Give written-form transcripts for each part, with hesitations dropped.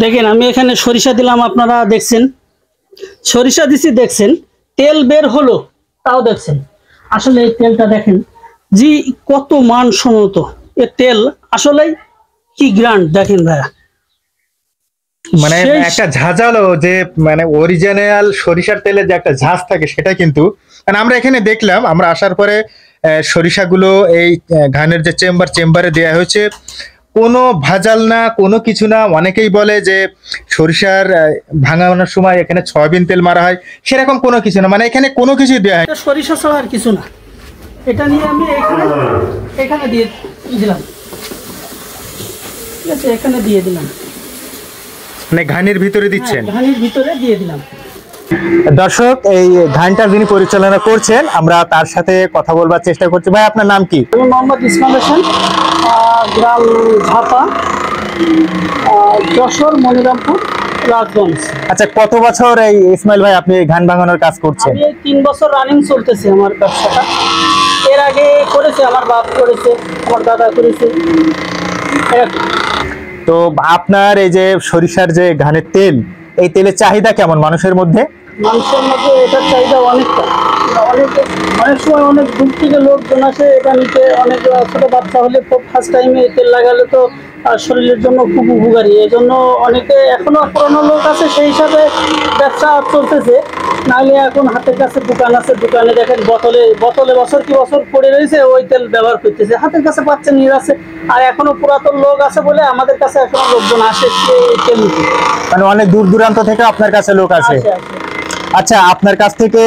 দেখেন আমি এখানে সরিষা দিলাম, আপনারা দেখছেন সরিষা দিছি, দেখছেন তেল বের হলো, তাও দেখছেন। আসলে এই তেলটা দেখেন জি কত মানসম্মত। এ তেল আসলে কি গ্রান্ড দেখেন ভাইয়া, মানে সেই একটা ঝাঁঝালো যে মানে অরিজিনাল সরিষার তেলের যে একটা ঝাঁজ থাকে সেটা কিন্তু, মানে আমরা এখানে দেখলাম আমরা আসার পরে সরিষাগুলো এই ধানের যে চেম্বারে দেয়া হয়েছে, কোনো ভেজাল না, কোনো কিছু না। অনেকেই বলে যে সরিষার ভাঙানোর সময় এখানে সয়াবিন তেল মারা হয়, সেরকম কোনো কিছু না, মানে এখানে কোনো কিছু দেওয়া হয়। এটা সরিষা ছাড়া আর কিছু না। এটা নিয়ে আমি এখানে এখানে দিয়ে দিলাম, ঠিক আছে, এখানে দিয়ে দিলাম, মানে ঘানির ভিতরে দিচ্ছেন? ধানের ভিতরে দিয়ে দিলাম। দর্শক, এই ধানটা যিনি পরিচালনা করছেন আমরা তার সাথে কথা বলবার চেষ্টা করছি। ভাই আপনার নাম কি? আমি মোহাম্মদ ইসমাইল হোসেন, গ্রাম ঝাপা, যশোর মনিরামপুর রাজগঞ্জ। আচ্ছা, কত বছর এই ইসমাইল ভাই আপনি ধান ভাঙানোর কাজ করছেন? আমি 3 বছর রানিং চলতেছে আমার ব্যবসাটা। এর আগে করেছে আমার বাপ, করেছে আমার দাদা, করেছে। তো আপনার এই যে সরিষার যে ধানের তেল, এই তেলের চাহিদা কেমন মানুষের মধ্যে? মানুষের মধ্যে এটার চাহিদা অনেকটা, অনেক সময় অনেক দূর থেকে লোকজন আসে এটা নিতে। অনেক ছোটো বাচ্চা হলে ফার্স্ট টাইমে তেল লাগালে তো শরীরের জন্য খুব উপকারী। এই জন্য অনেকে এখনো পুরনো লোক আছে, সেই হিসাবে ব্যবসা চলতেছে। নাহলে এখন হাতের কাছে দোকান আছে, দোকানে দেখেন বোতলে বোতলে বছর কি বছর পড়ে রয়েছে, ওই তেল ব্যবহার করতেছে, হাতের কাছে পাচ্ছে, নিয়ে আছে। আর এখনো পুরাতন লোক আছে বলে আমাদের কাছে এখনো লোকজন আসে তেল নিতে। মানে অনেক দূর দূরান্ত থেকে আপনার কাছে লোক আসে। আচ্ছা, আপনার কাছ থেকে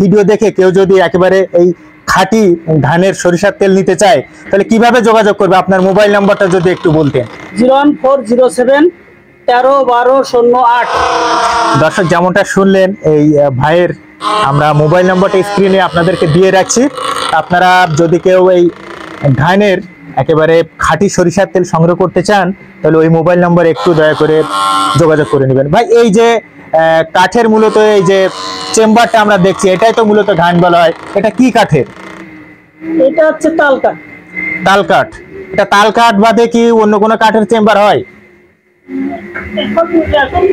ভিডিও দেখে কেউ যদি একেবারে এই খাঁটি ধানের সরিষার তেল নিতে চায় তাহলে কিভাবে যোগাযোগ করবে? আপনার মোবাইল নাম্বারটা যদি একটু বলতেন। 01407 13 12 08। দর্শক, যেমনটা শুনলেন এই ভাইয়ের আমরা মোবাইল নাম্বারটা স্ক্রিনে আপনাদেরকে দিয়ে রাখছি। আপনারা যদি কেউ এই ধানের একেবারে খাঁটি সরিষার তেল সংগ্রহ করতে চান তাহলে ওই মোবাইল নাম্বার একটু দয়া করে যোগাযোগ করে নেবেন। ভাই, এই যে কাঠের মূলত এই যে চেম্বারটা আমরা দেখছি, এটাই তো মূলত ধান বলা হয়, এটা কি কাঠের? এটা হচ্ছে তাল কাঠ। তাল কাঠ। এটা তাল কাঠ বাদে কি অন্য কোনো কাঠের চেম্বার হয়? এখন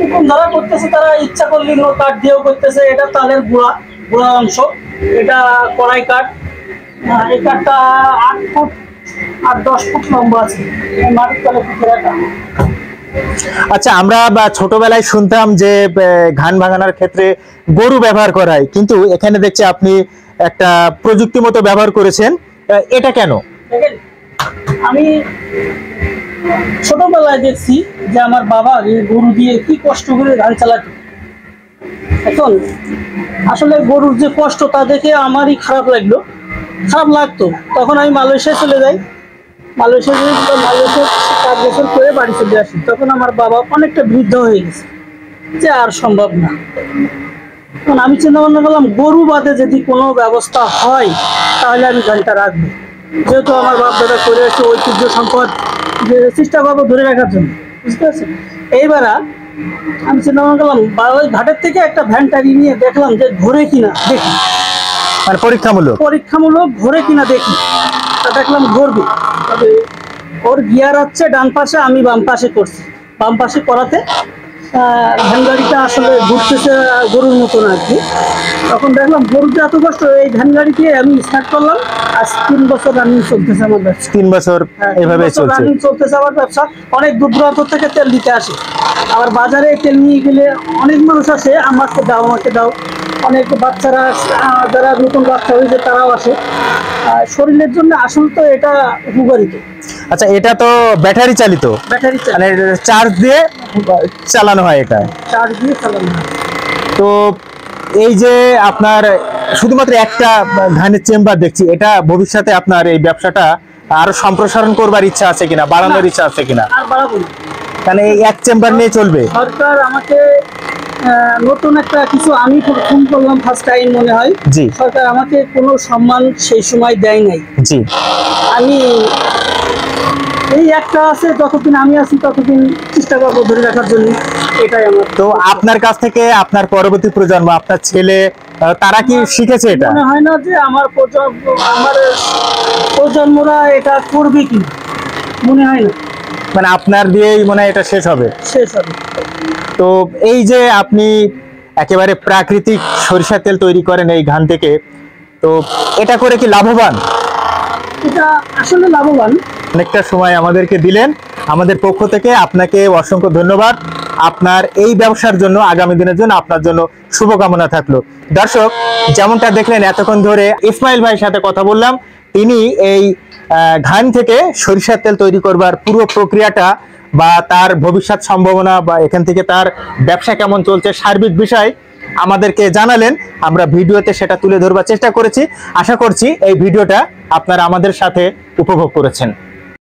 এখন যারা করতেছে তারা ইচ্ছা করলে কাঠ দিয়েও করতেছে। এটা তালের গুঁড়া গুঁড়া অংশ, এটা কড়াই কাঠ। এই কাঠটা 8 ফুট আর 10 ফুট লম্বা আছে, মাটির তলে পুঁতে রাখা। আচ্ছা, আমরা ছোটবেলায় শুনতাম যে ধান ভাঙানোর ক্ষেত্রে গরু ব্যবহার করা হয়, কিন্তু এখানে দেখছি আপনি একটা প্রযুক্তি মতো ব্যবহার করেছেন, এটা কেন? দেখেন, আমি ছোটবেলায় দেখছি যে আমার বাবা গরু দিয়ে কি কষ্ট করে ধান চালাতো। এখন আসলে গরুর যে কষ্ট তা দেখে আমারই খারাপ লাগতো। তখন আমি মালয়েশিয়া চলে যাই। মালয়েশিয়া 5 বছর করে বাড়ি চলে আসি। তখন আমার বাবা অনেকটা বৃদ্ধ হয়ে গেছে, যে আর সম্ভব না। তখন আমি চিন্তা ভাবনা করলাম গরু বাদে যদি কোনো ব্যবস্থা হয় তাহলে আমি ধানটা রাখবো। যেহেতু আমার বাপ দাদা করে আসছে, ঐতিহ্য সম্পদ যে চেষ্টা করবো ধরে রাখার জন্য, বুঝতে পারছেন। এইবার আমি চিন্তা ভাবনা করলাম ওই ঘাটের থেকে একটা ভ্যান টাড়ি নিয়ে দেখলাম যে ঘোরে কিনা দেখি, মানে পরীক্ষামূলক ঘোরে কিনা দেখি। তা দেখলাম ঘুরবে, তবে ওর গিয়ার হচ্ছে ডান পাশে, আমি বাম পাশে করছি। বাম পাশে করাতে ভ্যান গাড়িটা আসলে ঘুরতেছে গরুর মতন আর কি। তখন দেখলাম গরুতে এত কষ্ট, এই ভ্যান গাড়িকে আমি স্টার্ট করলাম। আজ 3 বছর রানিং চলতেছে আমার ব্যবসা। 3 বছর এইভাবে রানিং চলতেছে আমার ব্যবসা। অনেক দূর দূরান্ত থেকে তেল দিতে আসে। আবার বাজারে তেল নিয়ে গেলে অনেক মানুষ আসে, আমাকে দাও। অনেক বাচ্চারা, যারা নতুন বাচ্চা হয়েছে তারাও আসে। শরীরের জন্য আসল তো এটা উপকারিত। আচ্ছা, এটা তো ব্যাটারি চালিত, মানে চার্জ দিয়ে চালানো হয়। তো এই যে আপনার শুধুমাত্র একটা ধানের চেম্বার দেখছি, এটা ভবিষ্যতে আপনার এই ব্যবসাটা আরো সম্প্রসারণ করবার ইচ্ছা আছে কিনা, বাড়ানোর ইচ্ছা আছে কিনা? আর বাড়াবো না, মানে এই এক চেম্বার নিয়ে চলবে? সরকার আমাকে নতুন একটা কিছু, আমি ফোন করলাম ফার্স্ট টাইম মনে হয়। জি। সরকার আমাকে কোনো সম্মান সেই সময় দেয় নাই। জি। আমি এই একটা আছে, যতদিন আমি আছি ততদিন চেষ্টা করবো ধরে রাখার জন্য, এটাই আমার। তো আপনার কাছ থেকে আপনার পরবর্তী প্রজন্ম, আপনার ছেলে, তারা কি শিখেছে এটা? মনে হয় না যে আমার প্রজন্মরা এটা করবে কি, মনে হয় না। মানে আপনার দিয়েই মনে হয় এটা শেষ হবে। শেষ হবে। তো এই যে আপনি একেবারে প্রাকৃতিক সরিষার তেল তৈরি করেন এই ধান থেকে, তো এটা করে কি লাভবান? এটা আসলে লাভবান। অনেকটা সময় আমাদেরকে দিলেন, আমাদের পক্ষ থেকে আপনাকে অসংখ্য ধন্যবাদ। আপনার এই ব্যবসার জন্য, আগামী দিনের জন্য আপনার জন্য শুভকামনা থাকলো। দর্শক, যেমনটা দেখলেন এতক্ষণ ধরে ইসমাইল ভাইয়ের সাথে কথা বললাম, তিনি এই ধান থেকে সরিষার তেল তৈরি করবার পুরো প্রক্রিয়াটা বা তার ভবিষ্যৎ সম্ভাবনা বা এখান থেকে তার ব্যবসা কেমন চলছে সার্বিক বিষয় আমাদেরকে জানালেন। আমরা ভিডিওতে সেটা তুলে ধরবার চেষ্টা করেছি। আশা করছি এই ভিডিওটা আপনারা আমাদের সাথে উপভোগ করেছেন।